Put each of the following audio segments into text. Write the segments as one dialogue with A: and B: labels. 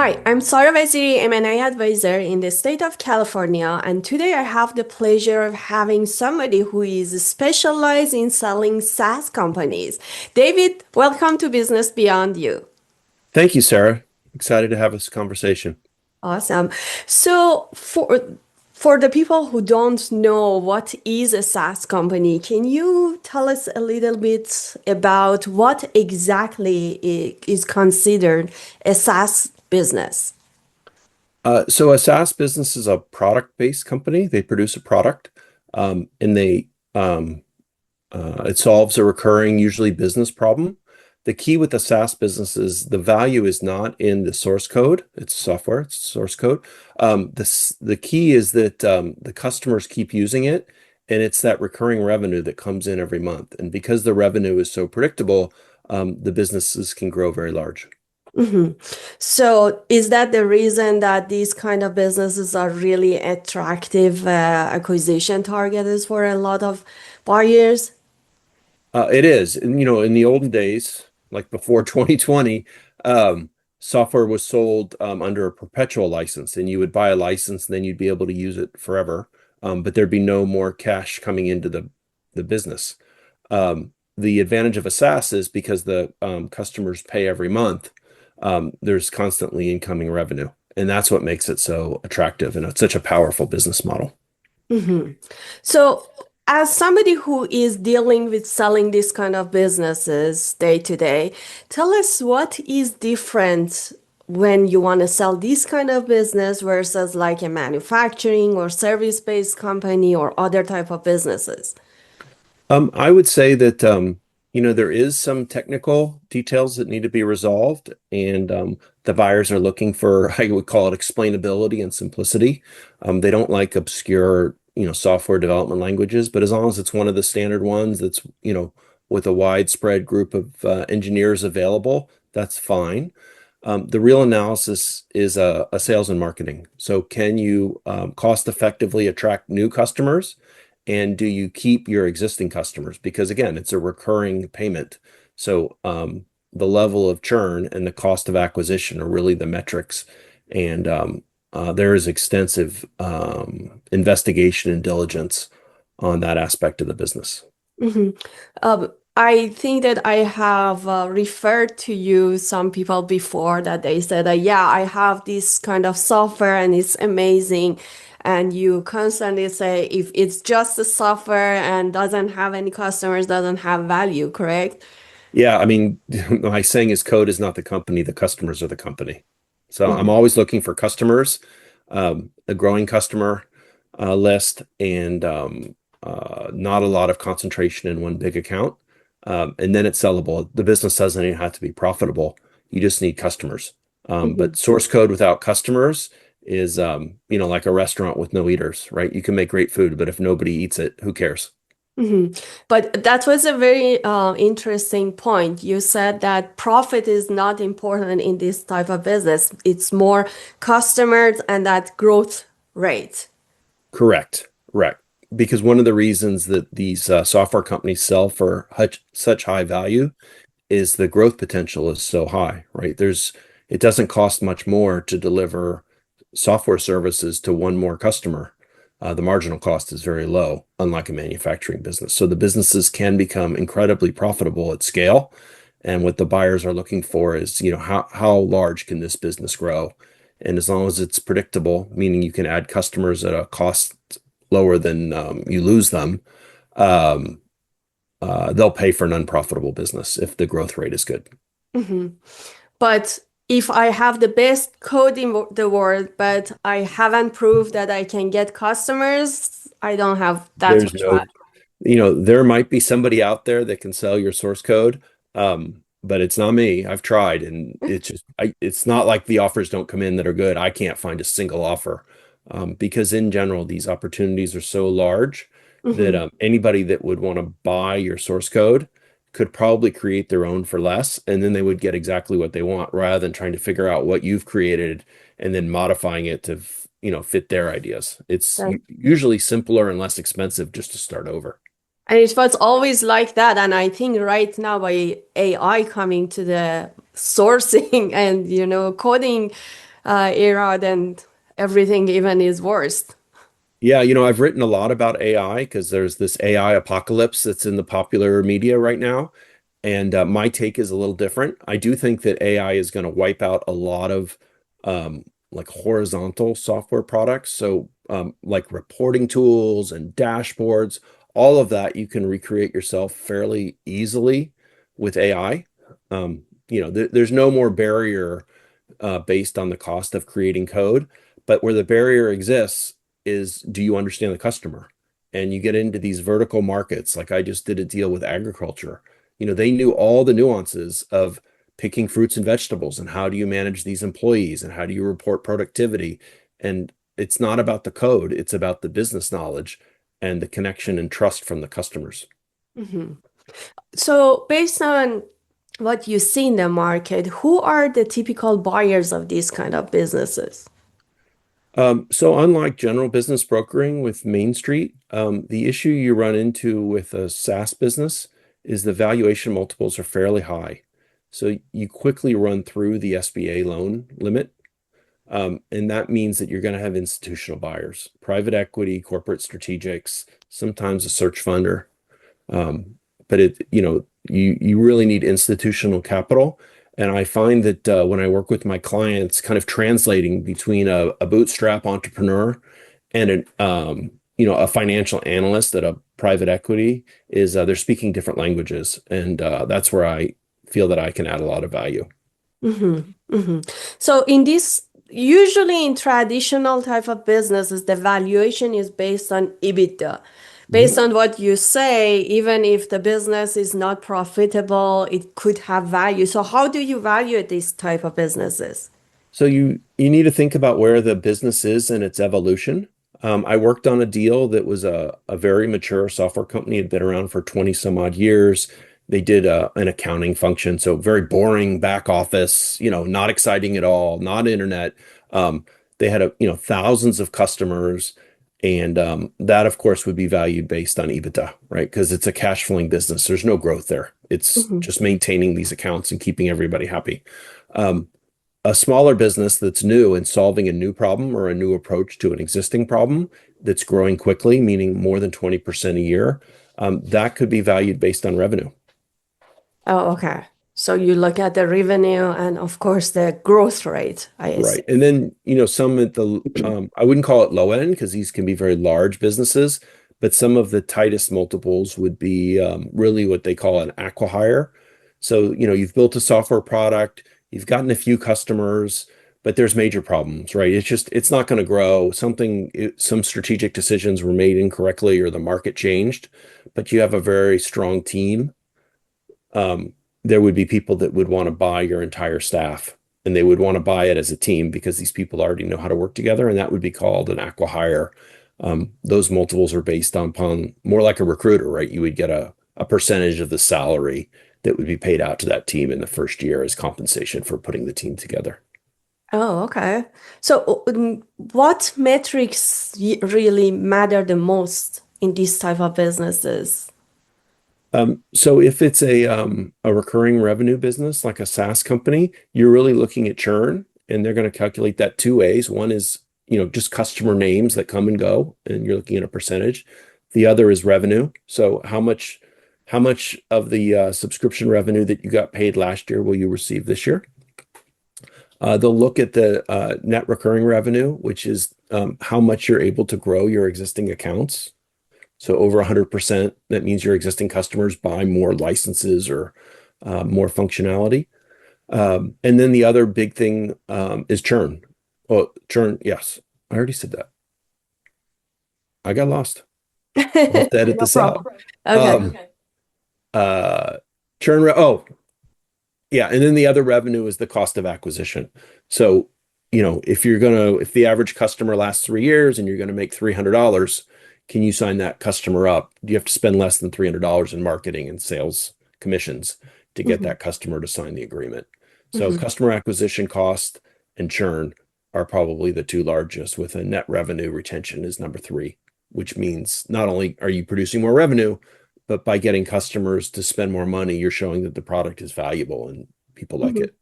A: Hi, I'm Sara Vaziri, M&A advisor in the state of California, and today I have the pleasure of having somebody who is specialized in selling SaaS companies. David, welcome to Business Beyond You.
B: Thank you, Sarah. Excited to have this conversation.
A: Awesome. So for the people who don't know what is a SaaS company, can you tell us a little bit about what exactly is considered a SaaS business?
B: So a SaaS business is a product-based company. They produce a product, and it solves a recurring, usually business problem. The key with the SaaS business is the value is not in the source code. It's software, it's source code. The key is that the customers keep using it, and it's that recurring revenue that comes in every month. And because the revenue is so predictable, the businesses can grow very large.
A: Mhm. So is that the reason that these kind of businesses are really attractive acquisition targets for a lot of buyers?
B: It is. And, in the olden days, like before 2020, software was sold under a perpetual license, and you would buy a license and then you'd be able to use it forever. But there'd be no more cash coming into the business. The advantage of a SaaS is because the customers pay every month, there's constantly incoming revenue. And that's what makes it so attractive. And it's such a powerful business model.
A: Mhm. So, as somebody who is dealing with selling this kind of businesses day to day, tell us what is different when you want to sell this kind of business versus like a manufacturing or service-based company or other type of businesses.
B: I would say that there is some technical details that need to be resolved, and the buyers are looking for, I would call it explainability and simplicity. They don't like obscure, software development languages, but as long as it's one of the standard ones that's, with a widespread group of engineers available, that's fine. The real analysis is a sales and marketing. So can you cost effectively attract new customers? And do you keep your existing customers? Because again, it's a recurring payment. So the level of churn and the cost of acquisition are really the metrics. And there is extensive investigation and diligence on that aspect of the business.
A: Mhm. I think that I have referred to you some people before that they said, yeah, I have this kind of software and it's amazing. And you constantly say, if it's just a software and doesn't have any customers, doesn't have value, correct?
B: Yeah, I mean, my saying is code is not the company, the customers are the company. So I'm
A: Mhm.
B: always looking for customers, a growing customer list, and not a lot of concentration in one big account. And then it's sellable. The business doesn't even have to be profitable. You just need customers. But
A: Mhm.
B: source code without customers is, like a restaurant with no eaters, right? You can make great food, but if nobody eats it, who cares?
A: Mhm. But that was a very interesting point. You said that profit is not important in this type of business. It's more customers and that growth rate.
B: Correct. Right. Because one of the reasons that these software companies sell for such high value is the growth potential is so high, right? It doesn't cost much more to deliver software services to one more customer. The marginal cost is very low, unlike a manufacturing business. So the businesses can become incredibly profitable at scale. And what the buyers are looking for is, how large can this business grow? And as long as it's predictable, meaning you can add customers at a cost lower than you lose them, um, they'll pay for an unprofitable business if the growth rate is good.
A: Mhm. But if I have the best code in the world, but I haven't proved that I can get customers, I don't have that
B: There's
A: much value.
B: no, there might be somebody out there that can sell your source code, but it's not me. I've tried, and it's not like the offers don't come in that are good. I can't find a single offer, because in general, these opportunities are so large that
A: Mhm.
B: anybody that would want to buy your source code could probably create their own for less, and then they would get exactly what they want rather than trying to figure out what you've created and then modifying it to, fit their ideas. It's usually simpler and less expensive just to start over.
A: And it was always like that. And I think right now by AI coming to the sourcing and coding, era, then everything even is worse.
B: Yeah, I've written a lot about AI because there's this AI apocalypse that's in the popular media right now. And my take is a little different. I do think that AI is going to wipe out a lot of like horizontal software products. So like reporting tools and dashboards, all of that you can recreate yourself fairly easily with AI. There's no more barrier based on the cost of creating code. But where the barrier exists is, do you understand the customer? And you get into these vertical markets. Like I just did a deal with agriculture. They knew all the nuances of picking fruits and vegetables and how do you manage these employees and how do you report productivity. And it's not about the code, it's about the business knowledge and the connection and trust from the customers.
A: Mhm. So, based on what you see in the market, who are the typical buyers of these kind of businesses?
B: So unlike general business brokering with Main Street, the issue you run into with a SaaS business is the valuation multiples are fairly high. So you quickly run through the SBA loan limit. And that means that you're going to have institutional buyers, private equity, corporate strategics, sometimes a search funder. Um, but you really need institutional capital. And I find that when I work with my clients, kind of translating between a bootstrap entrepreneur and a financial analyst at a private equity is they're speaking different languages, and that's where I feel that I can add a lot of value.
A: Mhm, mhm. So in this, usually in traditional type of businesses, the valuation is based on EBITDA. Based
B: Mhm.
A: on what you say, even if the business is not profitable, it could have value. So how do you value these type of businesses?
B: So you need to think about where the business is and its evolution. I worked on a deal that was a very mature software company, had been around for 20 some odd years. They did an accounting function, so very boring back office, not exciting at all, not internet. They had thousands of customers, and that of course would be valued based on EBITDA, right? Because it's a cash flowing business. There's no growth there. It's
A: Mhm.
B: just maintaining these accounts and keeping everybody happy. Um, a smaller business that's new and solving a new problem or a new approach to an existing problem that's growing quickly, meaning more than 20% a year, that could be valued based on revenue.
A: Oh, okay. So you look at the revenue and of course the growth rate, I
B: Right.
A: assume.
B: And then, some at the, I wouldn't call it low end because these can be very large businesses, but some of the tightest multiples would be really what they call an acqui-hire. So, you've built a software product, you've gotten a few customers, but there's major problems, right? It's not going to grow. Some strategic decisions were made incorrectly or the market changed, but you have a very strong team. um, there would be people that would want to buy your entire staff and they would want to buy it as a team because these people already know how to work together, and that would be called an acqui-hire. Those multiples are based upon more like a recruiter, right? You would get a percentage of the salary that would be paid out to that team in the first year as compensation for putting the team together.
A: Oh, okay. So what metrics really matter the most in these type of businesses?
B: So if it's a recurring revenue business like a SaaS company, you're really looking at churn, and they're going to calculate that two ways. One is, just customer names that come and go, and you're looking at a percentage. The other is revenue. So how much of the subscription revenue that you got paid last year will you receive this year? They'll look at the net recurring revenue, which is how much you're able to grow your existing accounts. So over 100%, that means your existing customers buy more licenses or more functionality. And then the other big thing is churn. Oh, churn. Yes, I already said that. I got lost. I'll have to edit
A: No
B: this out.
A: problem. Okay.
B: Um, uh, churn. Oh, yeah, and then the other revenue is the cost of acquisition. So, if the average customer lasts 3 years and you're gonna make $300, can you sign that customer up? Do you have to spend less than $300 in marketing and sales commissions to get
A: Mhm,
B: that customer to sign the agreement? So
A: mhm,
B: customer acquisition cost and churn are probably the two largest, with a net revenue retention is number three, which means not only are you producing more revenue, but by getting customers to spend more money, you're showing that the product is valuable and people like
A: mhm.
B: it.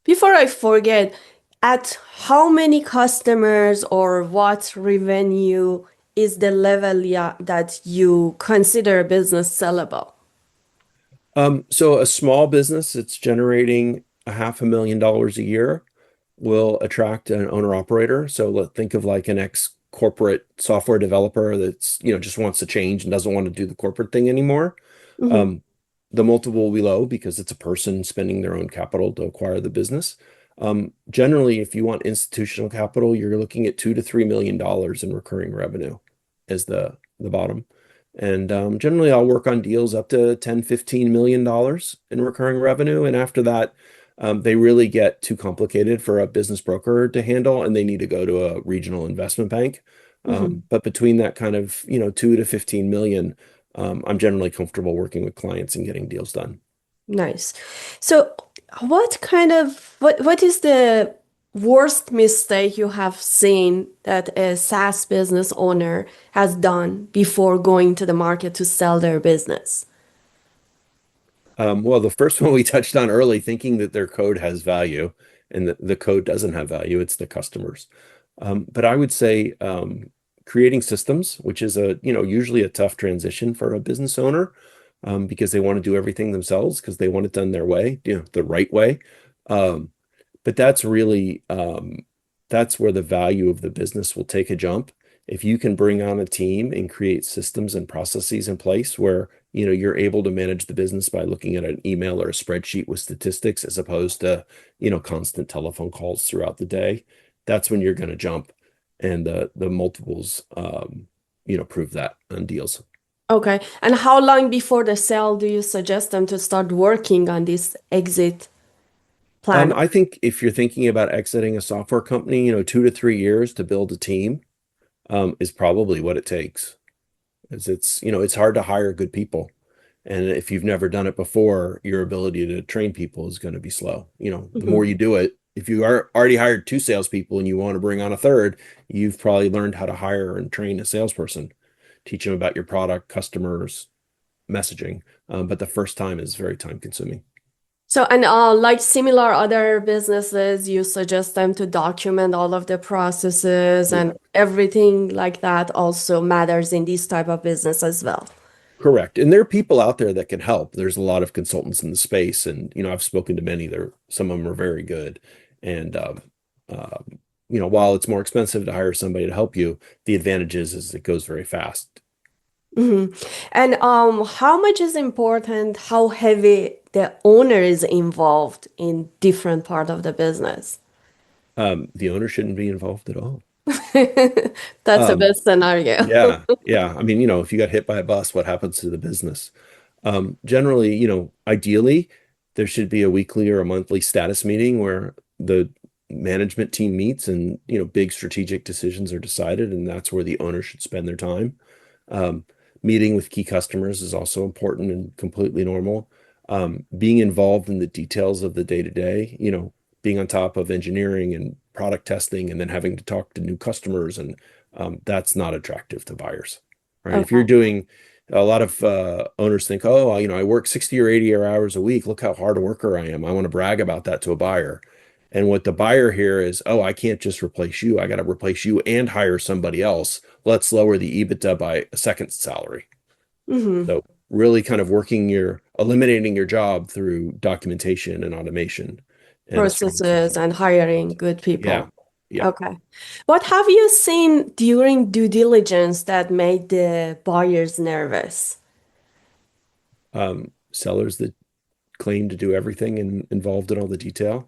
A: Before I forget, At how many customers or what revenue is the level, yeah, that you consider a business sellable?
B: So a small business that's generating a $500,000 a year will attract an owner operator. So think of like an ex-corporate software developer that's, just wants to change and doesn't want to do the corporate thing anymore.
A: Hmm.
B: Um, the multiple will be low because it's a person spending their own capital to acquire the business. Generally, if you want institutional capital, you're looking at $2 to $3 million in recurring revenue as the bottom. And generally, I'll work on deals up to 10, $15 million in recurring revenue. And after that, they really get too complicated for a business broker to handle, and they need to go to a regional investment bank.
A: Hmm.
B: But between that kind of, 2 to 15 million, I'm generally comfortable working with clients and getting deals done.
A: Nice. So, what is the worst mistake you have seen that a SaaS business owner has done before going to the market to sell their business?
B: Well, the first one we touched on early, thinking that their code has value and that the code doesn't have value, it's the customers. But I would say creating systems, which is usually a tough transition for a business owner, because they want to do everything themselves because they want it done their way, the right way. Um, but that's where the value of the business will take a jump. If you can bring on a team and create systems and processes in place where, you're able to manage the business by looking at an email or a spreadsheet with statistics as opposed to, constant telephone calls throughout the day, that's when you're going to jump. And the multiples, prove that on deals.
A: Okay. And how long before the sale do you suggest them to start working on this exit plan?
B: I think if you're thinking about exiting a software company, 2 to 3 years to build a team, is probably what it takes. Is it's hard to hire good people. And if you've never done it before, your ability to train people is going to be slow. The more
A: Mhm.
B: you do it, if you are already hired two salespeople and you want to bring on a third, you've probably learned how to hire and train a salesperson, teach them about your product, customers, messaging. But the first time is very time consuming.
A: So, and like similar other businesses, you suggest them to document all of the processes
B: Yeah.
A: and everything like that also matters in this type of business as well.
B: Correct. And there are people out there that can help. There's a lot of consultants in the space, and I've spoken to many. Some of them are very good. And while it's more expensive to hire somebody to help you, the advantage is it goes very fast.
A: Hmm. And how much is important, how heavy the owner is involved in different part of the business?
B: The owner shouldn't be involved at all.
A: That's the
B: Um,
A: best scenario.
B: yeah, yeah. I mean, if you got hit by a bus, what happens to the business? Generally, ideally, there should be a weekly or a monthly status meeting where the management team meets and, big strategic decisions are decided, and that's where the owner should spend their time. Um, Meeting with key customers is also important and completely normal. Being involved in the details of the day-to-day, being on top of engineering and product testing and then having to talk to new customers, and that's not attractive to buyers, right? If you're
A: Okay.
B: doing a lot of owners think, oh, I work 60 or 80 hours a week. Look how hard a worker I am. I want to brag about that to a buyer. And what the buyer here is, oh, I can't just replace you. I got to replace you and hire somebody else. Let's lower the EBITDA by a second salary.
A: Hmm.
B: So really kind of eliminating your job through documentation and automation and a strong
A: Processes
B: system.
A: and hiring good
B: Yeah.
A: people.
B: Yeah.
A: Okay. What have you seen during due diligence that made the buyers nervous?
B: Sellers that claim to do everything and involved in all the detail.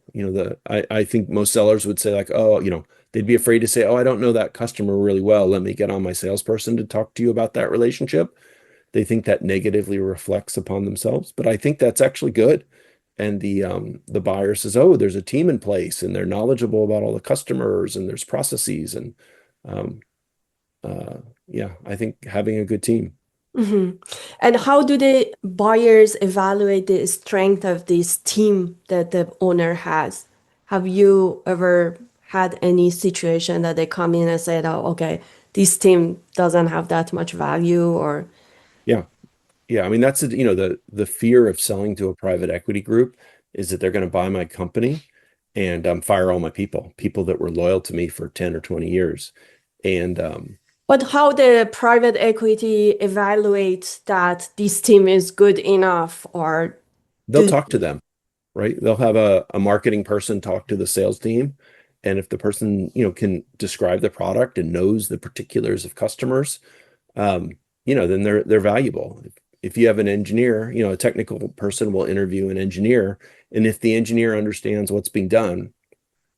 B: I think most sellers would say like, oh, they'd be afraid to say, oh, I don't know that customer really well. Let me get on my salesperson to talk to you about that relationship. They think that negatively reflects upon themselves, but I think that's actually good. And the buyer says, oh, there's a team in place and they're knowledgeable about all the customers and there's processes and um, uh, yeah, I think having a good team.
A: Hmm. And how do the buyers evaluate the strength of this team that the owner has? Have you ever had any situation that they come in and said, oh, okay, this team doesn't have that much value or
B: Yeah. Yeah, I mean that's the fear of selling to a private equity group is that they're going to buy my company and fire all my people that were loyal to me for 10 or 20 years. And
A: But how the private equity evaluates that this team is good enough, or
B: they'll
A: do
B: talk to them, right? They'll have a marketing person talk to the sales team. And if the person, can describe the product and knows the particulars of customers, um, then they're valuable. If you have an engineer, a technical person will interview an engineer, and if the engineer understands what's being done,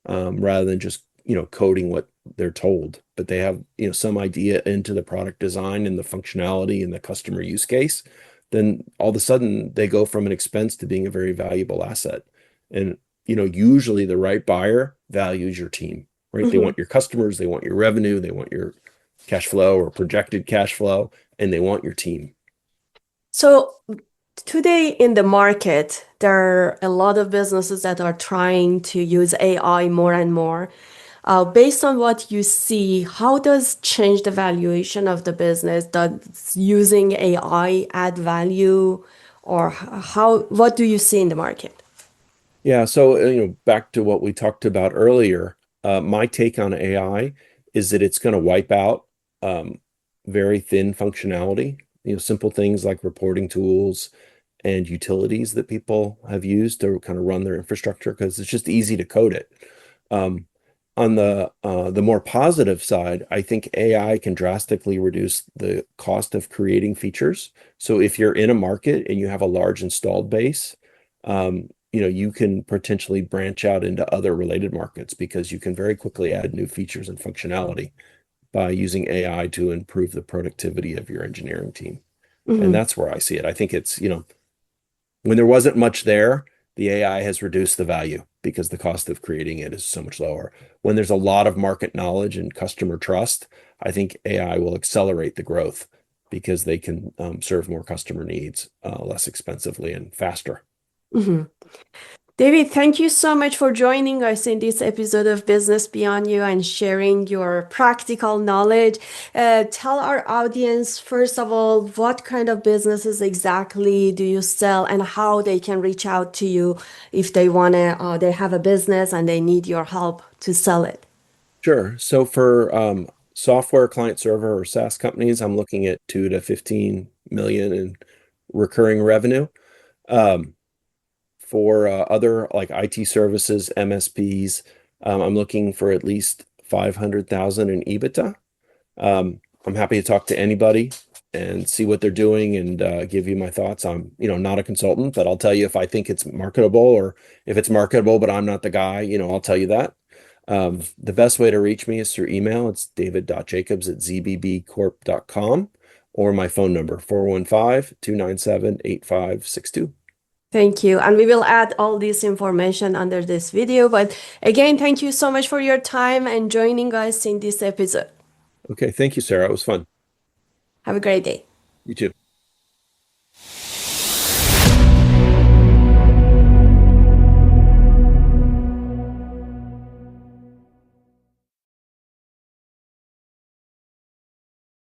B: rather than just coding what they're told, but they have some idea into the product design and the functionality and the customer use case, then all of a sudden they go from an expense to being a very valuable asset. And usually the right buyer values your team, right? They
A: Mhm.
B: want your customers, they want your revenue, they want your cash flow or projected cash flow, and they want your team.
A: So today in the market, there are a lot of businesses that are trying to use AI more and more. Based on what you see, how does change the valuation of the business? Does using AI add value, or what do you see in the market?
B: Yeah, so back to what we talked about earlier, my take on AI is that it's going to wipe out um, very thin functionality, simple things like reporting tools and utilities that people have used to kind of run their infrastructure because it's just easy to code it. Um, on the more positive side, I think AI can drastically reduce the cost of creating features. So if you're in a market and you have a large installed base, you can potentially branch out into other related markets because you can very quickly add new features and functionality by using AI to improve the productivity of your engineering team. And
A: Mhm.
B: that's where I see it. I think it's, when there wasn't much there, the AI has reduced the value because the cost of creating it is so much lower. When there's a lot of market knowledge and customer trust, I think AI will accelerate the growth because they can serve more customer needs less expensively and faster.
A: Mhm. David, thank you so much for joining us in this episode of Business Beyond You and sharing your practical knowledge. Tell our audience, first of all, what kind of businesses exactly do you sell and how they can reach out to you if they have a business and they need your help to sell it.
B: Sure. So for software client server or SaaS companies, I'm looking at 2 to 15 million in recurring revenue. Um, for other like IT services, MSPs, I'm looking for at least 500,000 in EBITDA. I'm happy to talk to anybody and see what they're doing and give you my thoughts. I'm, not a consultant, but I'll tell you if I think it's marketable or if it's marketable, but I'm not the guy, I'll tell you that. The best way to reach me is through email. It's david.jacobs@zbbcorp.com or my phone number, 415-297-8562.
A: Thank you. And we will add all this information under this video. But again, thank you so much for your time and joining us in this episode.
B: Okay, thank you, Sarah. It was fun.
A: Have a great day.
B: You too.